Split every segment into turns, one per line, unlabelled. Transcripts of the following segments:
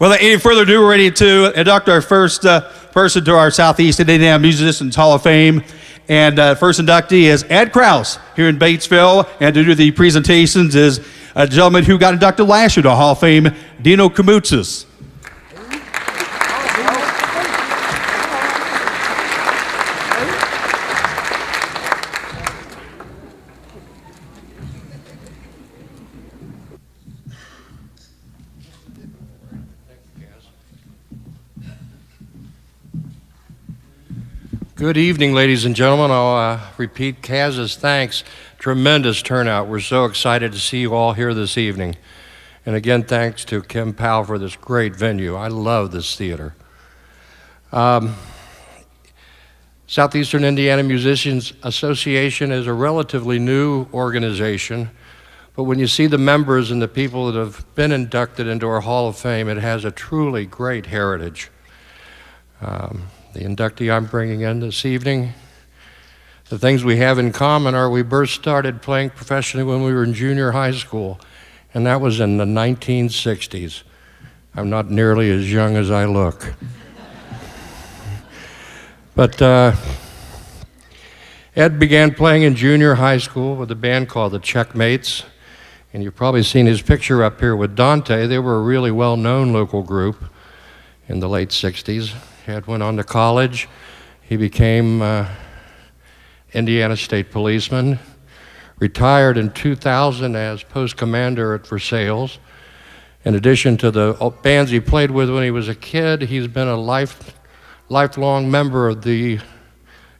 Well, any further ado, we're ready to induct our first person to our Southeastern Indiana Musicians Hall of Fame. And first inductee is Ed Krause here in Batesville. And to do the presentations is a gentleman who got inducted last year to the Hall of Fame, Dino Kamutzis.
Good evening, ladies and gentlemen. I'll repeat Kaz's thanks. Tremendous turnout. We're so excited to see you all here this evening. And again, thanks to Kim Powell for this great venue. I love this theater. Southeastern Indiana Musicians Association is a relatively new organization, but when you see the members and the people that have been inducted into our Hall of Fame, it has a truly great heritage. The inductee I'm bringing in this evening, the things we have in common are we both started playing professionally when we were in junior high school, and that was in the 1960s. I'm not nearly as young as I look. But Ed began playing in junior high school with a band called the Checkmates, and you've probably seen his picture up here with Dante. They were a really well-known local group in the late 60s. Ed went on to college. He became Indiana State Policeman, retired in 2000 as post commander at Versailles. In addition to the bands he played with when he was a kid, he's been a lifelong member of the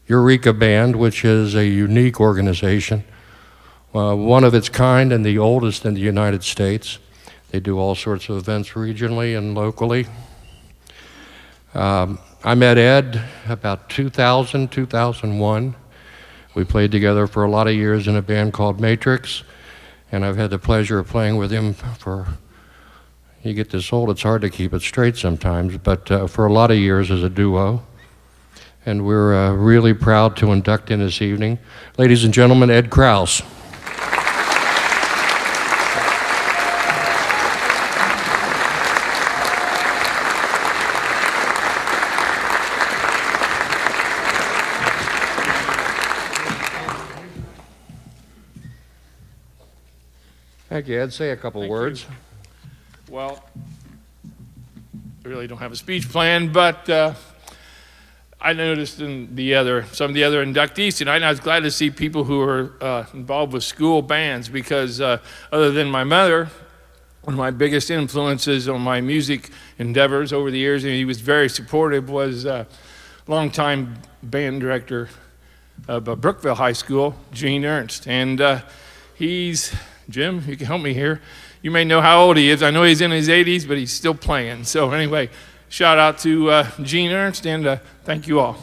Eureka Band, which is a unique organization, one of its kind and the oldest in the United States. They do all sorts of events regionally and locally. I met Ed about 2000, 2001. We played together for a lot of years in a band called Matrix, and I've had the pleasure of playing with him for, you get this old, it's hard to keep it straight sometimes, but for a lot of years as a duo. And we're really proud to induct him this evening. Ladies and gentlemen, Ed Krause. Thank you, Ed. Say a couple words.
Well, I really don't have a speech plan, but I noticed in some of the other inductees tonight, and I was glad to see people who are involved with school bands, because other than my mother, one of my biggest influences on my music endeavors over the years, and he was very supportive, was longtime band director of Brookville High School, Gene Ernst. And Jim, you can help me here. You may know how old he is. I know he's in his 80s, but he's still playing. So anyway, shout out to Gene Ernst, and thank you all.